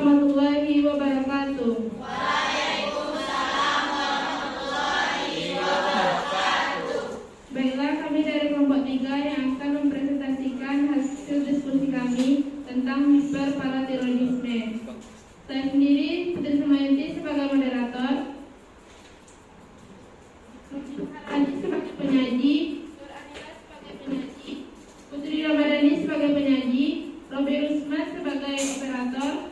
warahmatullahi wabarakatuh. Waalaikumsalam warahmatullahi wabarakatuh. Baiklah, kami dari kelompok 3 yang akan mempresentasikan hasil diskusi kami tentang hiperparatiroidisme. Saya sendiri, Putri Sumayanti, sebagai moderator, Haji sebagai penyaji, Nur Anila sebagai penyaji, Putri Ramadhani sebagai penyaji, Robi Rusma sebagai operator,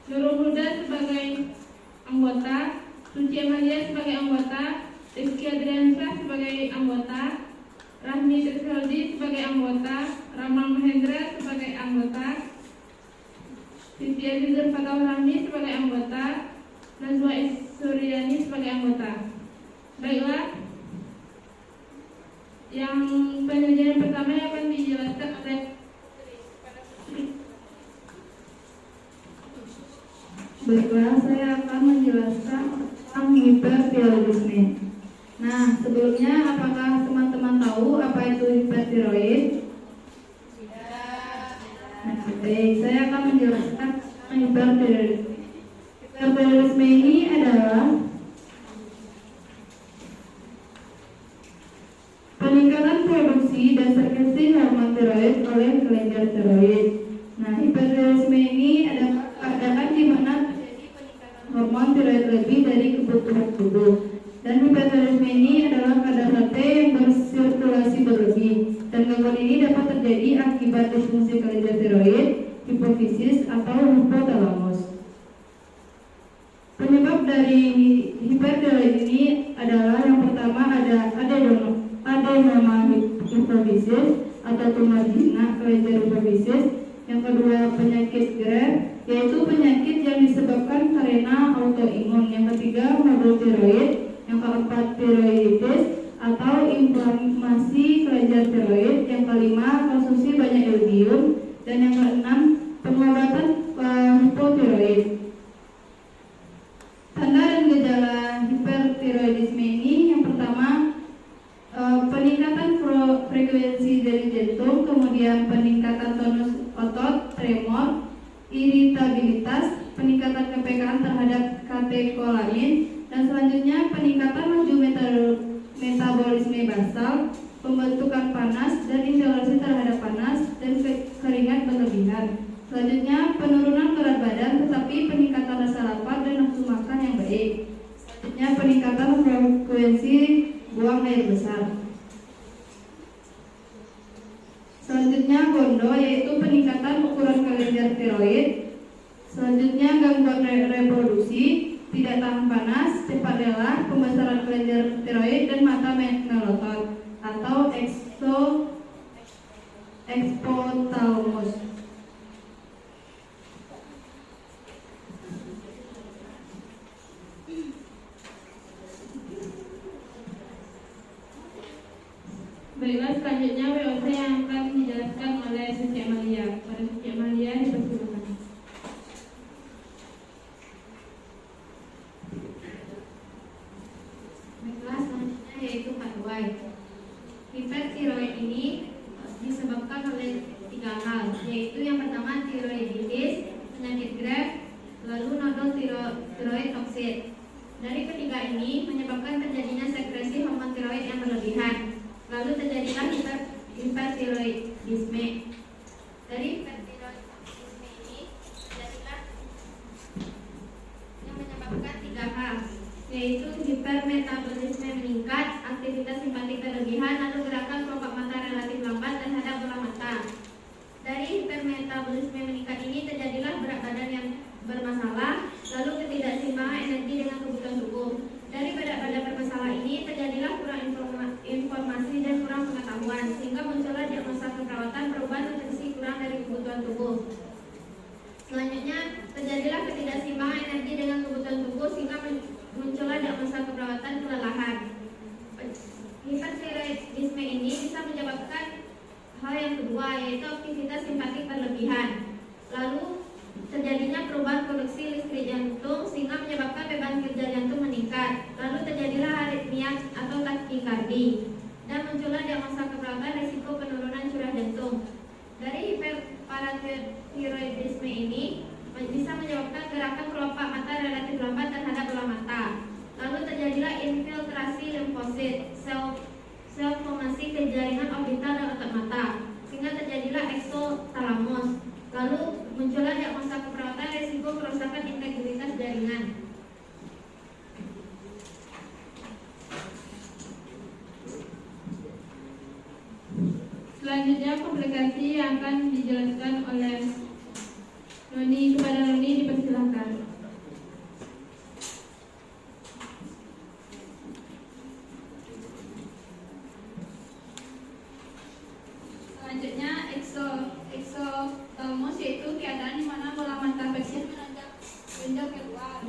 Nurul Huda sebagai anggota, Suci Amalia sebagai anggota, Rizky Adriansyah sebagai anggota, Rahmi Trishaldi sebagai anggota, Ramal Mahendra sebagai anggota, Siti Azizur Fatah Rahmi sebagai anggota, Najwa Suryani sebagai anggota. Baiklah, yang penyajian pertama yang akan dijelaskan oleh Baiklah, saya akan menjelaskan tentang hipertiroidisme. Nah, sebelumnya apakah teman-teman tahu apa itu hipertiroid? Nah, baik, saya akan menjelaskan tentang hipertiroidisme. Hipertiroidisme ini adalah peningkatan produksi dan sekresi hormon tiroid oleh kelenjar tiroid. Nah, hipertiroidisme ini adalah keadaan di mana terjadi peningkatan hormon tiroid lebih dari kebutuhan tubuh. Dan hipertiroidisme ini adalah kadar HT yang bersirkulasi berlebih. Dan gangguan ini dapat terjadi akibat disfungsi kelenjar tiroid, hipofisis atau hipotalamus. Penyebab dari hipertiroid ini adalah yang pertama ada adenoma hipofisis atau tumor jinak kelenjar hipofisis. Yang kedua penyakit Graves, yaitu penyakit yang disebabkan karena autoimun. Yang ketiga modul tiroid. Yang keempat tiroiditis atau inflamasi kelenjar tiroid. Yang kelima konsumsi banyak iodium. Dan yang keenam pengobatan hipotiroid. Tanda dan gejala hipertiroidisme ini yang pertama peningkatan frekuensi dari jantung, kemudian peningkatan tonus otot, tremor, iritabilitas, peningkatan kepekaan terhadap katekolamin, dan selanjutnya peningkatan laju metabolisme basal, pembentukan panas dan intoleransi terhadap panas dan keringat berlebihan. Selanjutnya penurunan berat badan tetapi peningkatan rasa lapar dan nafsu makan yang baik. Selanjutnya peningkatan frekuensi buang air besar. Selanjutnya gondo, yaitu peningkatan ukuran kelenjar tiroid. Selanjutnya gangguan reproduksi, tidak tahan panas, cepat lelah, pembesaran kelenjar tiroid dan mata melotot atau exophthalmos. Baiklah, selanjutnya WOC yang akan dijelaskan oleh Suci Amalia. Pada Suci Amalia dipersilakan. Baiklah, selanjutnya yaitu Pak hipertiroid ini disebabkan oleh 3 hal, yaitu yang pertama tiroiditis, penyakit Graves, lalu nodul tiroid toksit. Dari ketiga ini menyebabkan terjadinya sekresi hormon tiroid yang berlebihan. Lalu terjadilah hipertiroidisme. Dari hipertiroidisme ini terjadilah yang menyebabkan 3 hal, yaitu hipermetabolisme meningkat, aktivitas simpatik berlebihan, lalu gerakan kelopak mata relatif lambat dan hadap bola mata. Dari hipermetabolisme meningkat ini terjadilah berat badan yang bermasalah, lalu ketidakseimbangan energi dengan kebutuhan tubuh. Dari berat badan bermasalah ini terjadilah kurang informasi dan kurang pengetahuan, sehingga muncullah diagnosa keperawatan perubahan nutrisi kurang dari kebutuhan tubuh. Selanjutnya terjadilah ketidakseimbangan energi dengan kebutuhan tubuh, sehingga muncullah diagnosa keperawatan kelelahan. Hipertiroidisme ini bisa menyebabkan hal yang kedua, yaitu aktivitas simpatik berlebihan. Lalu terjadinya perubahan produksi listrik jantung sehingga menyebabkan beban kerja jantung meningkat. Lalu terjadilah aritmia atau takikardi dan muncullah diagnosa keperawatan risiko penurunan curah jantung. Dari hiperparatiroidisme ini bisa menyebabkan Lalu muncullah diagnosa keperawatan resiko kerusakan integritas jaringan. Selanjutnya komplikasi yang akan dijelaskan oleh Noni. Kepada Noni dipersilakan. Selanjutnya eksotalmos, yaitu keadaan di mana bola mata pasien menonjol keluar.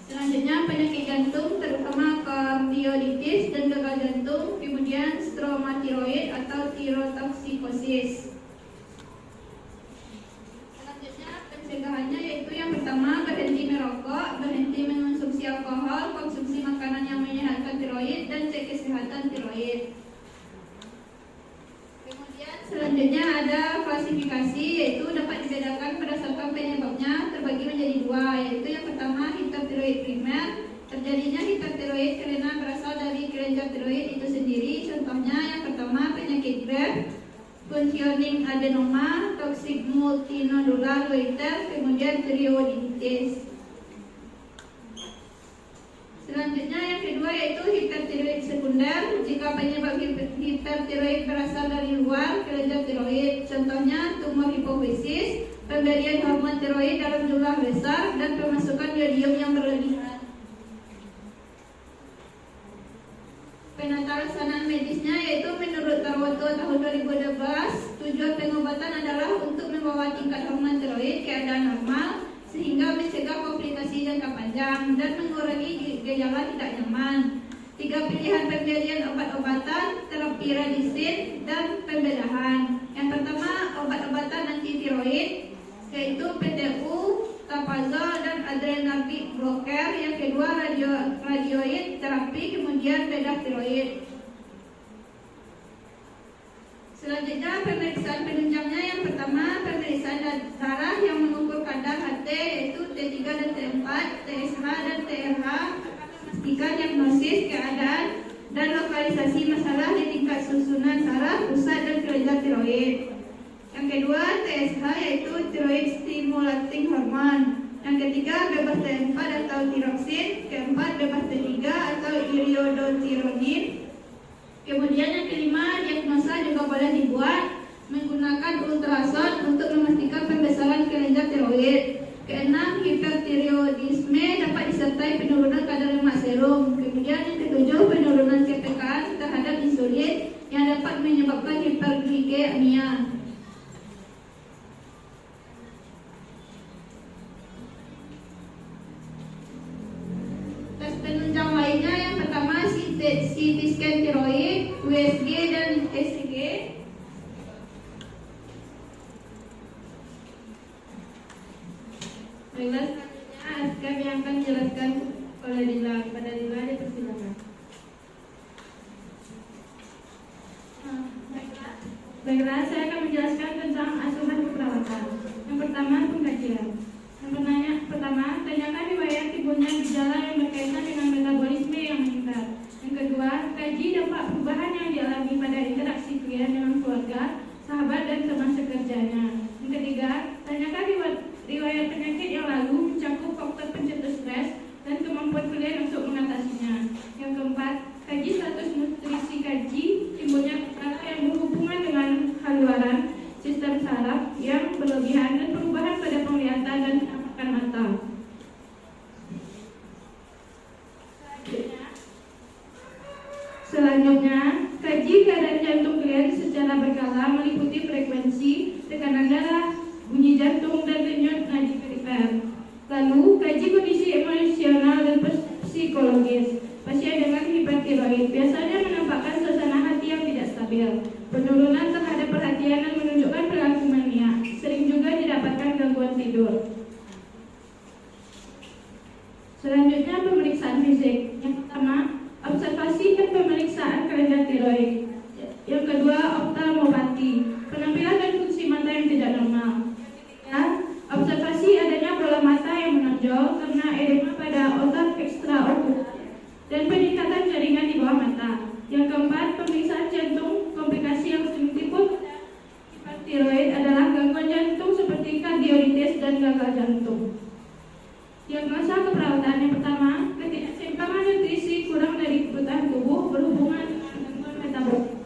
Selanjutnya penyakit jantung terutama kardiolitis dan gagal jantung, kemudian stroma tiroid atau tirotoksikosis. Selanjutnya pencegahannya yaitu yang pertama berhenti merokok, berhenti mengonsumsi alkohol, konsumsi makanan yang menyehatkan tiroid dan cek kesehatan tiroid. Selanjutnya ada klasifikasi, yaitu dapat dibedakan berdasarkan penyebabnya terbagi menjadi dua, yaitu yang pertama hipertiroid primer. Terjadinya hipertiroid karena berasal dari kelenjar tiroid itu sendiri. Contohnya yang pertama penyakit Graves, functioning adenoma, toxic multinodular goiter, kemudian tiroiditis. Selanjutnya yang kedua yaitu hipertiroid sekunder. Jika penyebab hipertiroid berasal dari luar kelenjar tiroid, contohnya tumor hipofisis, pemberian hormon tiroid dalam jumlah besar, dan pemasukan yodium yang berlebihan. Penata laksanaan medisnya yaitu menurut Tarwoto tahun 2012, tujuan pengobatan adalah untuk membawa tingkat hormon tiroid keadaan normal sehingga mencegah komplikasi jangka panjang dan mengurangi gejala tidak nyaman. 3 pilihan pemberian obat-obatan, terapi radisin, dan pembedahan. Yang pertama obat-obatan anti tiroid yaitu PTU, tapazol, dan adrenergic blocker. Yang kedua radioid terapi, kemudian bedah tiroid. Selanjutnya pemeriksaan penunjangnya, yang pertama pemeriksaan darah yang mengukur kadar HT yaitu T3 dan T4, TSH dan TRH akan memastikan diagnosis keadaan dan lokalisasi masalah di tingkat susunan saraf, pusat, dan kelenjar tiroid. Yang kedua TSH yaitu thyroid stimulating hormone. Yang ketiga bebas T4 atau tiroksin, keempat bebas T3 atau iridotironin. Kemudian yang kelima, diagnosa juga boleh dibuat menggunakan ultrasound untuk memastikan pembesaran kelenjar tiroid. Keenam, hipertiroidisme dapat disertai penurunan kadar lemak serum. Kemudian yang ketujuh, penurunan kepekaan terhadap insulin yang dapat menyebabkan hiperglikemia. Tes penunjang lainnya, yang pertama CT scan tiroid, USG, dan ECG. Baiklah, selanjutnya ASKAM yang akan dijelaskan oleh Dila. Pada Dila dipersilakan. Baiklah, saya akan menjelaskan tentang asuhan keperawatan. Yang pertama, pengkajian. Yang pertama, tanyakan riwayat timbulnya gejala yang berkaitan dengan metabolisme yang meningkat. Yang kedua, kaji dampak perubahan yang dialami pada interaksi klien dengan keluarga, sahabat, dan teman sekerjanya. Yang ketiga, tanyakan riwayat penyakit yang lalu mencakup faktor pencetus stres dan kemampuan klien untuk mengatasinya. Yang keempat, kaji status nutrisi kaji timbulnya gejala yang berhubungan dengan haluaran, sistem saraf yang berlebihan, dan perubahan pada penglihatan dan penampakan mata. Selanjutnya, kaji keadaan jantung klien secara berkala meliputi frekuensi, tekanan darah, bunyi jantung, dan denyut nadi perifer. Lalu, kaji kondisi emosional dan psikologis. Pasien dengan hipertiroid biasanya menampakkan suasana hati yang tidak stabil, penurunan terhadap perhatian, dan menunjukkan perilaku mania. Sering juga didapatkan gangguan tidur. Selanjutnya, pemeriksaan fisik. Yang pertama, observasi dan pemeriksaan kelenjar tiroid. Yang kedua, oftalmopati, penampilan dan fungsi mata yang tidak normal. Observasi adanya bola mata yang menonjol karena edema pada otot ekstraokular dan peningkatan jaringan di bawah mata. Yang keempat, pemeriksaan jantung. Komplikasi yang sering timbul pada hipertiroid adalah gangguan jantung seperti kardiolitis dan gagal jantung. Diagnosa keperawatan yang pertama, ketidakseimbangan nutrisi kurang dari kebutuhan tubuh berhubungan dengan gangguan metabolik.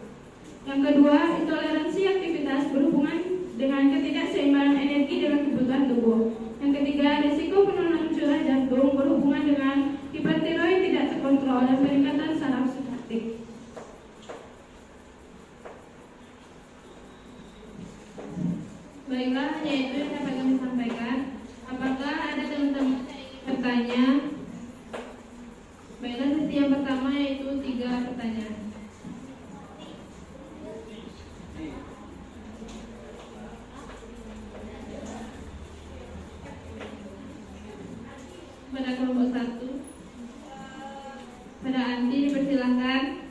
Yang kedua, intoleransi aktivitas berhubungan dengan ketidakseimbangan energi dengan kebutuhan tubuh. Yang ketiga, risiko penurunan curah jantung berhubungan dengan hipertiroid tidak terkontrol dan peningkatan saraf simpatik. Baiklah, hanya itu yang dapat kami sampaikan. Apakah ada teman-teman yang ingin bertanya? Baiklah, sesi yang pertama yaitu 3 pertanyaan. Pada kelompok 1, pada Anti dipersilahkan.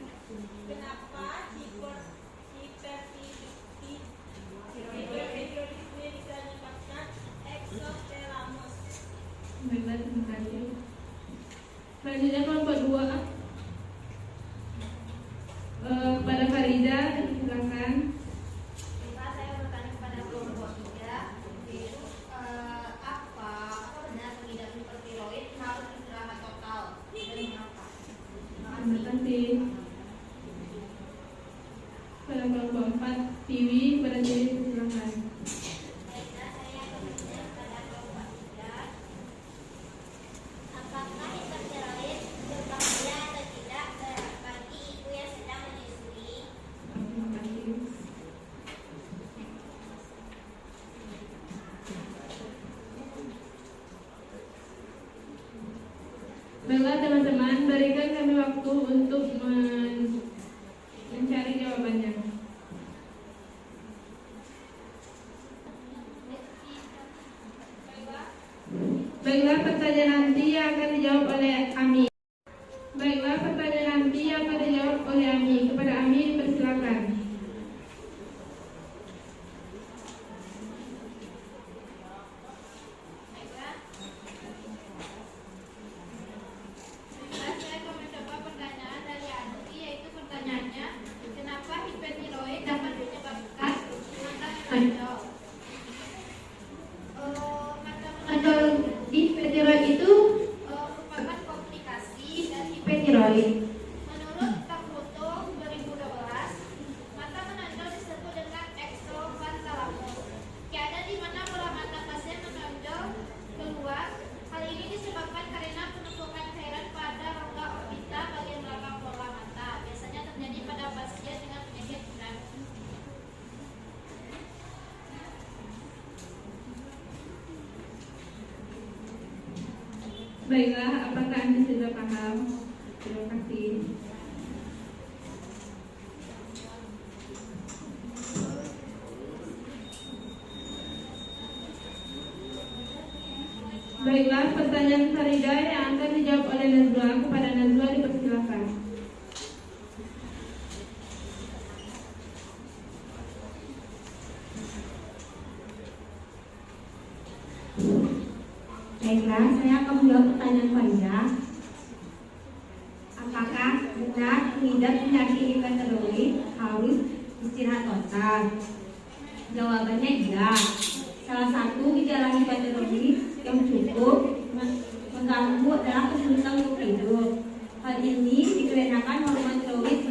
Kenapa hipertiroidisme dikarenakan eksotelamus? Baiklah, terima kasih. Selanjutnya kelompok 2, pada Farida dipersilahkan. Saya bertanya kepada kelompok 3, yaitu apa benar pengidap hipertiroid harus istirahat total dan mengapa? Terima kasih. Pada kelompok 4, Tiwi, pada Tiwi dipersilahkan. Apakah hipertiroid berbahaya atau tidak bagi ibu yang sedang menyusui? Terima kasih. Baiklah teman-teman, berikan kami waktu untuk mencari jawabannya. Baiklah, pertanyaan nanti yang akan dijawab oleh Ami. Baiklah, pertanyaan nanti yang akan dijawab oleh Ami. Kepada Ami, dipersilakan. Saya akan mencoba pertanyaan dari Andi, yaitu pertanyaannya, kenapa hipertiroid dapat menyebabkan mata menonjol? Mata menonjol di hipertiroid itu merupakan komplikasi dari hipertiroid. Menurut Takuto 2012, mata menonjol disebut dengan exophthalmos, keadaan di mana bola mata pasien menonjol keluar. Hal ini disebabkan karena penumpukan cairan pada rongga orbita bagian belakang bola mata. Biasanya terjadi pada pasien dengan penyakit berat. Baiklah, apakah Anda sudah paham? Terima kasih. Baiklah, pertanyaan Farida yang akan dijawab oleh Nazwa. Kepada Nazwa dipersilakan. Baiklah, saya akan menjawab pertanyaan Farida. Apakah benar pengidap penyakit hipertiroid harus istirahat total? Jawabannya iya. Salah satu gejala hipertiroid yang cukup mengganggu adalah kesulitan untuk tidur. Hal ini dikarenakan hormon tiroid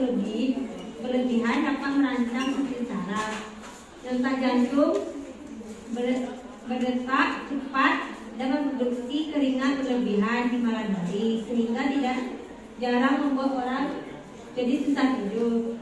berlebihan dapat merangsang sistem saraf. Detak jantung berdetak cepat dan memproduksi keringat berlebihan di malam hari, sehingga tidak jarang membuat orang jadi susah tidur.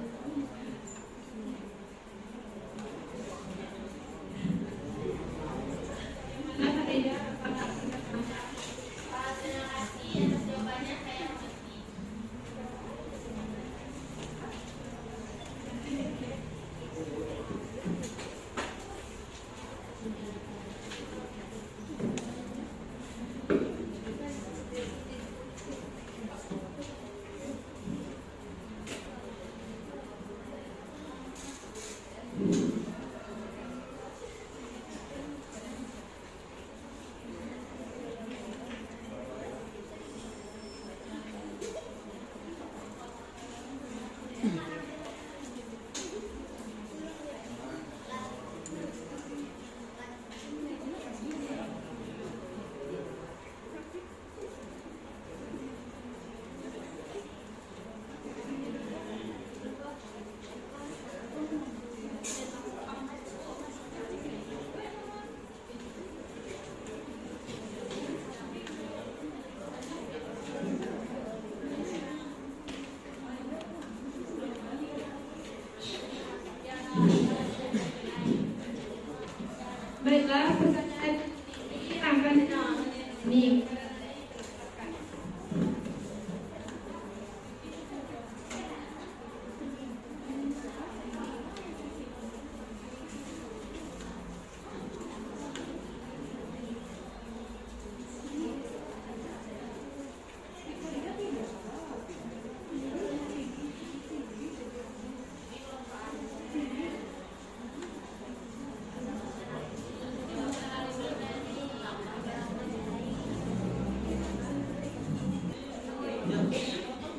ini.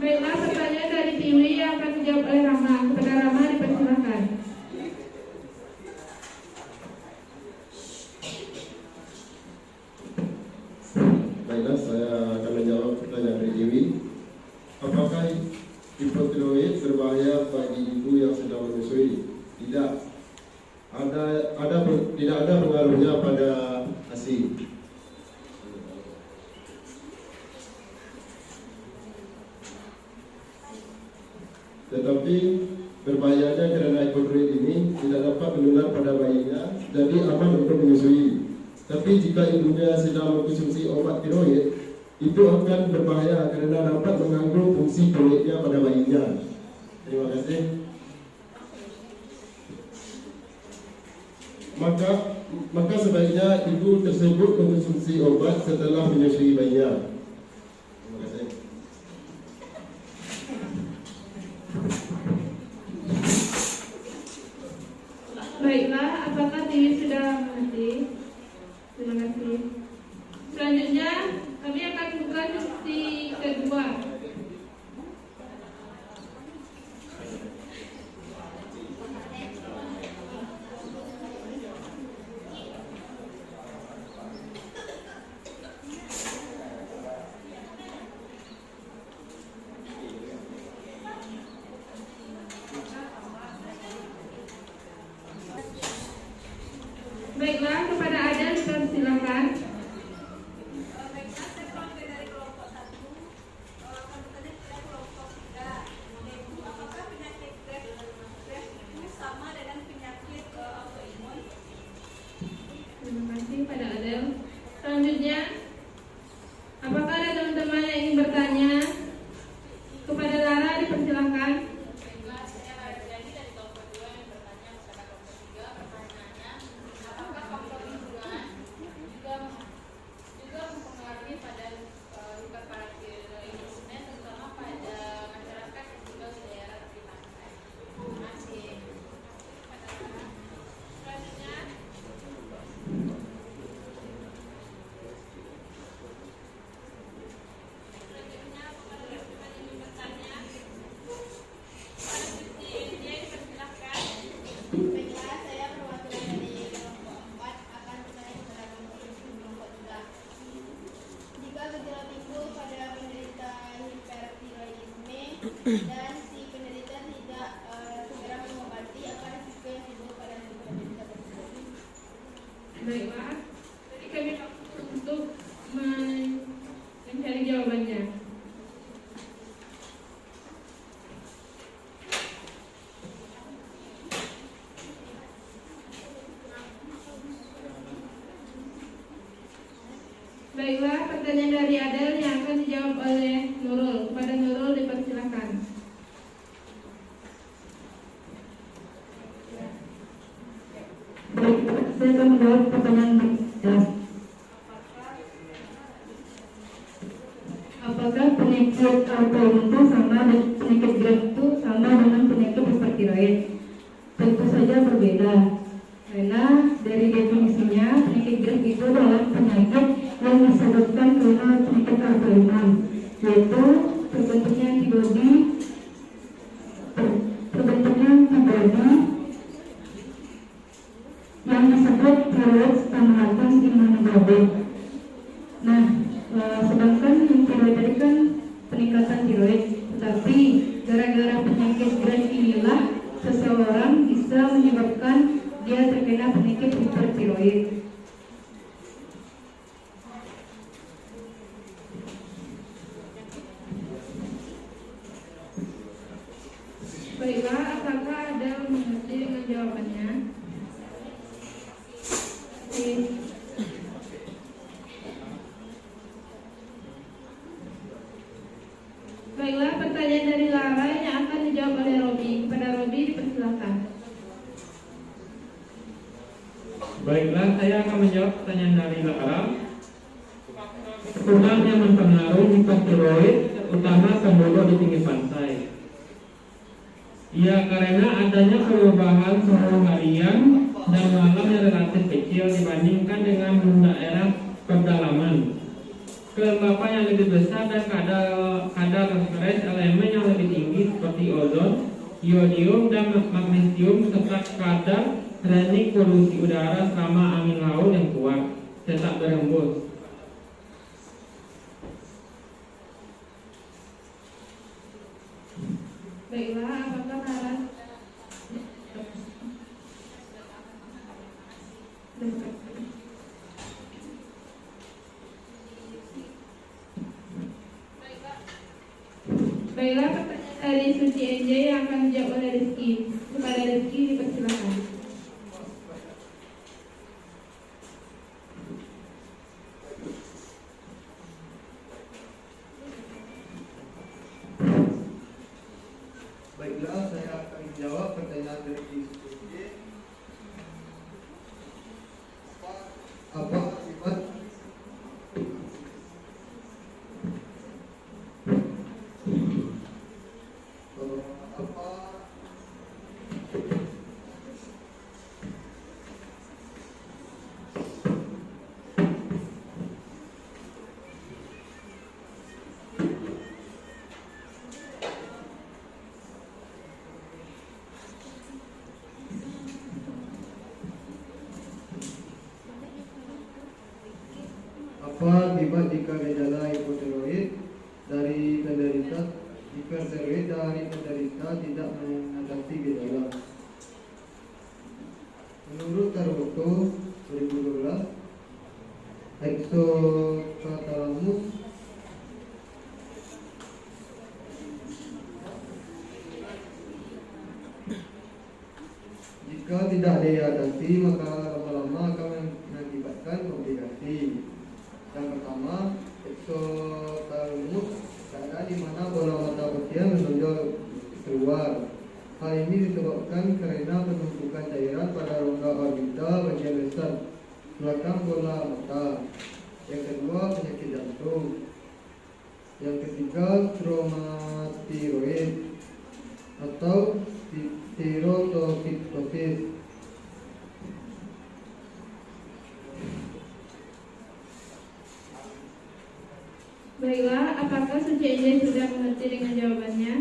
Baiklah, pertanyaan dari Tiwi yang akan dijawab oleh Rama. Kepada Rama dipersilakan. Baiklah, saya akan menjawab pertanyaan dari Tiwi. Apakah hipotiroid berbahaya bagi ibu yang sedang menyusui? Tidak. Tidak ada pengaruhnya pada ASI. Tetapi berbahayanya karena hipotiroid ini tidak dapat menular pada bayinya, jadi aman untuk menyusui. Tapi jika ibunya sedang mengkonsumsi obat tiroid, itu akan berbahaya karena dapat mengganggu fungsi tiroidnya pada bayinya. Terima kasih. Maka sebaiknya ibu tersebut mengkonsumsi obat setelah menyusui bayinya. Terima kasih. Baiklah, apakah Tiwi sudah mengerti? Terima kasih. Selanjutnya kami akan buka sesi kedua. Baiklah, kepada Ada dipersilakan. Baiklah, saya mewakili dari kelompok 1. Akan bertanya kepada kelompok 3. Yaitu, apakah penyakit Graves itu sama dengan penyakit autoimun? Terima kasih pada Adel. Selanjutnya, apakah ada teman-teman yang ingin bertanya? Kepada Lara dipersilakan. Baiklah, saya Rajani dari kelompok 2 yang bertanya kepada kelompok 3. Pertanyaannya, apakah faktor lingkungan juga mempengaruhi pada hiperparatiroidisme, terutama pada masyarakat yang tinggal di daerah tepi pantai? Terima kasih. Selanjutnya, Baiklah, saya perwakilan dari kelompok 4 akan bertanya kepada kelompok 3. Jika gejala timbul pada penderita hipertiroidisme dan si penderita tidak segera mengobati, apa risiko yang timbul pada penderita tersebut? Baiklah, jadi kami untuk mencari jawabannya. Baiklah, pertanyaan dari Adel yang akan dijawab oleh Nurul. Kepada Nurul dipersilakan. Baik, saya akan menjawab pertanyaan ya. Apakah penyakit autoimun itu sama dan penyakit Graves itu sama dengan penyakit hipertiroid? Tentu saja berbeda. Karena dari definisinya penyakit Graves itu adalah penyakit yang disebabkan karena penyakit autoimun, yaitu terbentuknya antibodi yang disebut tiroid stimulating immunoglobulin. Nah, sedangkan yang tiroid tadi kan peningkatan tiroid, tetapi gara-gara penyakit Graves inilah seseorang bisa menyebabkan dia terkena penyakit hipertiroid. Baiklah, apakah ada mengerti dengan jawabannya? dijawab oleh Robi. Kepada Robi dipersilakan. Baiklah, saya akan menjawab pertanyaan dari Lara. Faktor yang mempengaruhi hipotiroid terutama penduduk di pinggir pantai. Ya, karena adanya perubahan suhu harian dan malam yang relatif kecil dibandingkan dengan daerah pedalaman. Kelembapan yang lebih besar dan kadar stres elemen yang lebih tinggi seperti ozon, iodium dan magnesium serta kadar teknik polusi udara selama angin laut yang kuat tetap berhembus. Baiklah, apakah Laras Baiklah, pertanyaan dari Suci NJ yang akan dijawab oleh Rizky. Kepada Rizky dipersilakan. Baiklah, saya akan menjawab pertanyaan dari Suci. Apa akibat akibat jika gejala hipotiroid dari penderita hipertiroid dari penderita tidak menghadapi gejala? Menurut Taruto 2012, exothalamus jika tidak diatasi maka lama-lama akan mengakibatkan komplikasi. Yang pertama, exothalamus keadaan di mana bola mata kecil menonjol keluar. Hal ini disebabkan karena penumpukan cairan pada rongga orbita bagian besar belakang bola mata. Yang kedua, penyakit jantung. Yang ketiga, traumatiroid atau tirotoksikosis. Baiklah, apakah Suci NJ sudah mengerti dengan jawabannya?